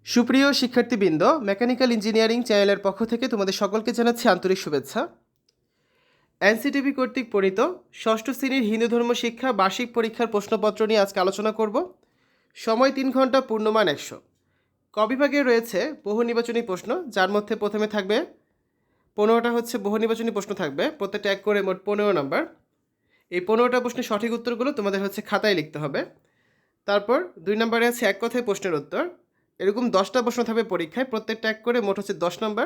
সুপ্রিয় শিক্ষার্থীবৃন্দ, mechanical engineering চ্যানেলের পক্ষ থেকে তোমাদের সকলকে জানাচ্ছি আন্তরিক শুভেচ্ছা। এনসিটিভি কর্তৃক প্রণীত ষষ্ঠ শ্রেণীর হিন্দু ধর্ম শিক্ষা বার্ষিক পরীক্ষার প্রশ্নপত্র নিয়ে আজকে আলোচনা করব। সময় 3 ঘন্টা, পূর্ণমান 100। ক বিভাগে রয়েছে বহু নির্বাচনী প্রশ্ন, যার মধ্যে প্রথমে থাকবে 15টা বহু নির্বাচনী প্রশ্ন থাকবে, প্রত্যেকটা এক করে মোট 15 নম্বর। এই 15টা প্রশ্নের সঠিক উত্তরগুলো তোমাদের খাতায় লিখতে হবে। তারপর 2 নম্বরে আছে এক কথায় প্রশ্নের উত্তর। এরকম 10টা প্রশ্ন থাকবে পরীক্ষায়, প্রত্যেকটা এক করে মোট 10 নম্বর।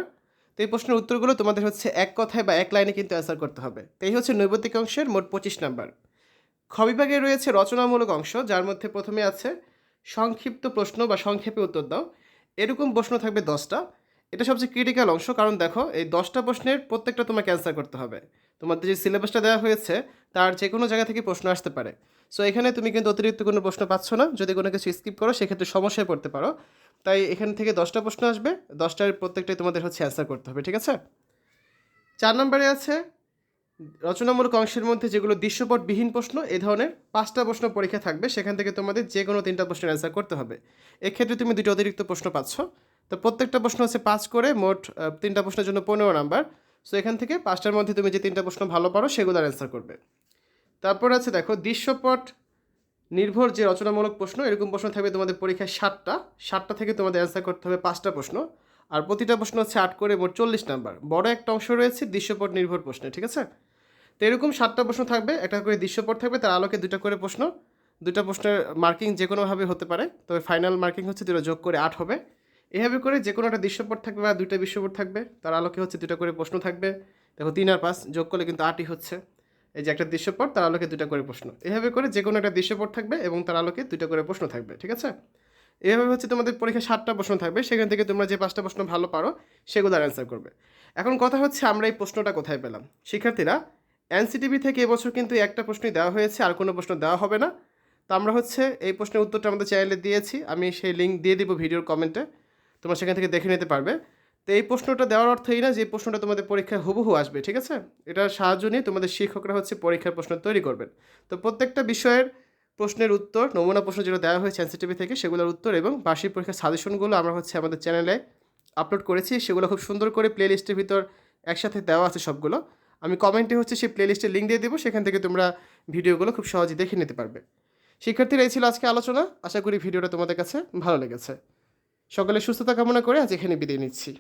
তো এই প্রশ্নের উত্তরগুলো তোমাদের এক কথায় বা এক লাইনে কিন্তু অ্যান্সার করতে হবে। তো এই নৈবত্তিক অংশের মোট 25 নম্বর। খ বিভাগে রয়েছে রচনামূলক অংশ, যার মধ্যে প্রথমে আছে সংক্ষিপ্ত প্রশ্ন বা সংক্ষেপে উত্তর দাও। এরকম প্রশ্ন থাকবে 10টা। এটা সবচেয়ে ক্রিটিক্যাল অংশ, কারণ দেখো এই 10টা প্রশ্নের প্রত্যেকটা তোমাকে অ্যান্সার করতে হবে। তোমাদের যে সিলেবাসটা দেওয়া হয়েছে তার যে কোনো জায়গা থেকে প্রশ্ন আসতে পারে। সো এখানে তুমি কিন্তু অতিরিক্ত কোনো প্রশ্ন পাচ্ছ না। যদি কোনো কিছু স্কিপ করো সেক্ষেত্রে সমস্যায় পড়তে পারো। তাই এখান থেকে 10টা প্রশ্ন আসবে, 10টার প্রত্যেকটাই তোমাদের অ্যান্সার করতে হবে, ঠিক আছে? 4 নম্বরে আছে রচনামূলক অংশের মধ্যে যেগুলো দৃশ্যপটবিহীন প্রশ্ন। এই ধরনের 5টা প্রশ্ন পরীক্ষা থাকবে, সেখান থেকে তোমাদের যে কোনো 3টা প্রশ্নের অ্যান্সার করতে হবে। এক্ষেত্রে তুমি 2টি অতিরিক্ত প্রশ্ন পাচ্ছ। তো প্রত্যেকটা প্রশ্ন 5 করে, মোট 3টা প্রশ্নের জন্য 15 নাম্বার। সো এখান থেকে 5টার মধ্যে তুমি যে 3টা প্রশ্ন ভালো পারো সেগুলোর অ্যান্সার করবে। তারপর আছে দেখো দৃশ্যপট নির্ভর যে রচনামূলক প্রশ্ন। এরকম প্রশ্ন থাকবে তোমাদের পরীক্ষায় 7টা থেকে তোমাদের অ্যান্সার করতে হবে 5টা প্রশ্ন। আর প্রতিটা প্রশ্ন 8 করে, মোট 40 নাম্বার। বড় একটা অংশ রয়েছে দৃশ্যপট নির্ভর প্রশ্নে, ঠিক আছে? তো এরকম 7টা প্রশ্ন থাকবে, একটা করে দৃশ্যপট থাকবে, তার আলোকে 2টা করে প্রশ্ন। 2টা প্রশ্নের মার্কিং যে কোনোভাবে হতে পারে, তবে ফাইনাল মার্কিং 2টা যোগ করে 8 হবে। এভাবে করে যে কোনো একটা দৃশ্যপট থাকবে বা 2টা দৃশ্যপট থাকবে, তার আলোকে 2টা করে প্রশ্ন থাকবে। দেখো 3 আর 5 যোগ করলে কিন্তু 8ই হচ্ছে। এই যে একটা দৃশ্যপট, তার আলোকে 2টা করে প্রশ্ন। এভাবে করে যে কোনো একটা দৃশ্যপট থাকবে এবং তার আলোকে 2টা করে প্রশ্ন থাকবে, ঠিক আছে? এভাবে তোমাদের পরীক্ষায় 7টা প্রশ্ন থাকবে, সেখান থেকে তোমরা যে 5টা প্রশ্ন ভালো পারো সেগুলোর অ্যান্সার করবে। এখন কথা আমরা এই প্রশ্নটা কোথায় পেলাম? শিক্ষার্থীরা, এনসিটিভি থেকে এবছর কিন্তু একটা প্রশ্নই দেওয়া হয়েছে, আর কোনো প্রশ্ন দেওয়া হবে না। তো আমরা এই প্রশ্নের উত্তরটা আমাদের চ্যানেলে দিয়েছি, আমি সেই লিঙ্ক দিয়ে দিব ভিডিওর কমেন্টে, তোমরা সেখান থেকে দেখে নিতে পারবে। তো এই প্রশ্নটা দেওয়ার অর্থ এই না যে এই প্রশ্নটা তোমাদের পরীক্ষায় হুবহু আসবে, ঠিক আছে? এটার সাহায্য নিয়ে তোমাদের শিক্ষকরা পরীক্ষার প্রশ্ন তৈরি করবেন। তো প্রত্যেকটা বিষয়ের প্রশ্নের উত্তর, নমুনা প্রশ্ন যেটা দেওয়া হয়েছে এনসিটিভি থেকে, সেগুলোর উত্তর এবং বার্ষিক পরীক্ষার সাজেশনগুলো আমরা আমাদের চ্যানেলে আপলোড করেছি। সেগুলো খুব সুন্দর করে প্লে লিস্টের ভিতর একসাথে দেওয়া আছে সবগুলো। আমি কমেন্টে সেই প্লে লিস্টের লিঙ্ক দিয়ে দেবো, সেখান থেকে তোমরা ভিডিওগুলো খুব সহজেই দেখে নিতে পারবে। শিক্ষার্থীরা, এই ছিল আজকে আলোচনা। আশা করি ভিডিওটা তোমাদের কাছে ভালো লেগেছে। সকলে সুস্থতা কামনা করে আজ এখানে বিদায় নিচ্ছি।